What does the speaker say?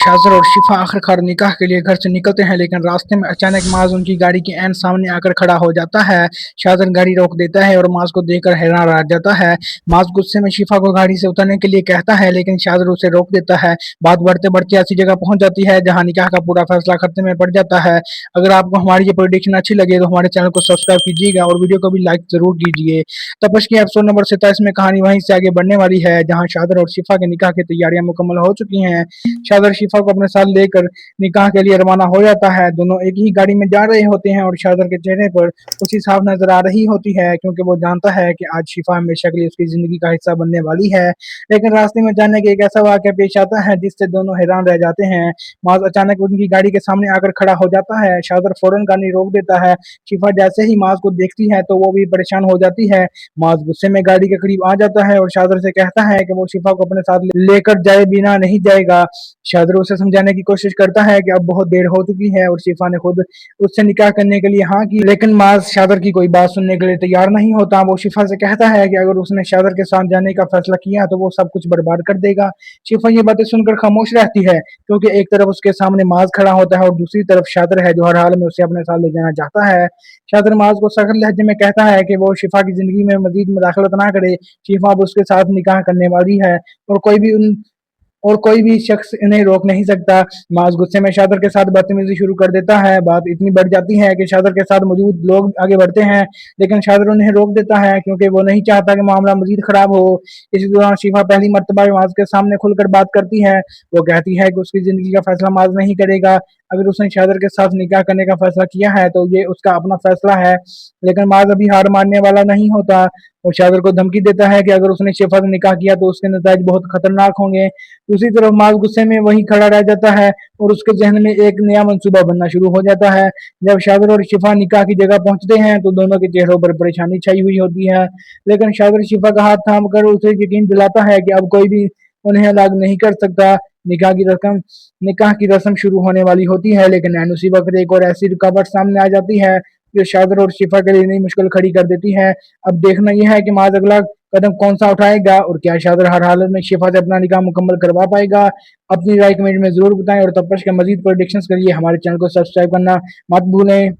शाज़र और शिफा आखिरकार निकाह के लिए घर से निकलते हैं, लेकिन रास्ते में अचानक माज उनकी गाड़ी के ऐन सामने आकर खड़ा हो जाता है। शाज़र गाड़ी रोक देता है और माज को देखकर हैरान रह जाता है। माज गुस्से में शिफा को गाड़ी से उतरने के लिए कहता है, लेकिन शाज़र उसे रोक देता है। बात बढ़ते बढ़ते ऐसी जगह पहुंच जाती है जहां निकाह का पूरा फैसला खत्म में पड़ जाता है। अगर आपको हमारी ये प्रेडिक्शन अच्छी लगे तो हमारे चैनल को सब्सक्राइब कीजिएगा और वीडियो को भी लाइक जरूर कीजिए। तपश की एपिसोड नंबर 27 में कहानी वहीं से आगे बढ़ने वाली है, जहां शाज़र और शिफा के निकाह की तैयारियां मुकम्मल हो चुकी हैं। शाज़र शिफा को अपने साथ लेकर निकाह के लिए रवाना हो जाता है। दोनों एक ही गाड़ी में जा रहे होते हैं और शाज़र के चेहरे पर खुशी साफ नजर आ रही होती है, क्योंकि वो जानता है कि आज शिफा हमेशा के लिए उसकी जिंदगी का हिस्सा बनने वाली है। लेकिन रास्ते में जाने के एक ऐसा वाक़या पेश आता है जिससे दोनों हैरान रह जाते हैं। माज अचानक उनकी गाड़ी के सामने आकर खड़ा हो जाता है। शाज़र फौरन गाड़ी रोक देता है। शिफा जैसे ही माज को देखती है तो वो भी परेशान हो जाती है। माज गुस्से में गाड़ी के करीब आ जाता है और शाज़र से कहता है कि वो शिफा को अपने साथ लेकर जाए बिना नहीं जाएगा। शाज़र उसे समझाने की कोशिश करता है कि अब बहुत देर हो चुकी है और शिफा ने खुद उससे निकाह करने के लिए हाँ की, लेकिन माज शाज़र की कोई बात सुनने के लिए तैयार नहीं होता। वो शिफा से कहता है कि अगर उसने शाज़र के साथ जाने का फैसला किया तो वो सब कुछ बर्बाद कर देगा। शिफा ये बातें सुनकर खामोश रहती है, क्योंकि एक तरफ उसके सामने माज खड़ा होता है और दूसरी तरफ शाज़र है जो हर हाल में उसे अपने साथ ले जाना चाहता है। शाज़र माज को सख्त लहजे में कहता है कि वो शिफा की जिंदगी में मजीद मुदाखलत ना करे। शिफा अब उसके साथ निकाह करने वाली है और कोई भी शख्स इन्हें रोक नहीं सकता। माज गुस्से में शादर के साथ बदतमीजी शुरू कर देता है। बात इतनी बढ़ जाती है कि शादर के साथ मौजूद लोग आगे बढ़ते हैं, लेकिन शादर उन्हें रोक देता है क्योंकि वो नहीं चाहता कि मामला मजीद खराब हो। इसी दौरान शिफा पहली मर्तबा माज के सामने खुलकर बात करती है। वो कहती है कि उसकी जिंदगी का फैसला माज नहीं करेगा। अगर उसने शादर के साथ निकाह करने का फैसला किया है तो ये उसका अपना फैसला है। लेकिन माज अभी हार मानने वाला नहीं होता। वो शादर को धमकी देता है कि अगर उसने शिफा से निकाह किया तो उसके नतीजे बहुत खतरनाक होंगे। दूसरी तरफ माज गुस्से में वहीं खड़ा रह जाता है और उसके जहन में एक नया मंसूबा बनना शुरू हो जाता है। जब शादर और शिफा निकाह की जगह पहुंचते हैं तो दोनों के चेहरों पर परेशानी छाई हुई होती है, लेकिन शादर शिफा का हाथ थाम कर उसे यकीन दिलाता है कि अब कोई भी उन्हें अलग नहीं कर सकता। निकाह की रस्म शुरू होने वाली होती है, लेकिन ऐन उसी वक्त एक और ऐसी रुकावट सामने आ जाती है जो शादर और शिफा के लिए नई मुश्किल खड़ी कर देती है। अब देखना यह है कि माज अगला कदम कौन सा उठाएगा और क्या शादर हर हालत में शिफा से अपना निकाह मुकम्मल करवा पाएगा। अपनी राय कमेंट में जरूर बताएं और तब तक के मजीद प्रेडिक्शंस के लिए हमारे चैनल को सब्सक्राइब करना मत भूलें।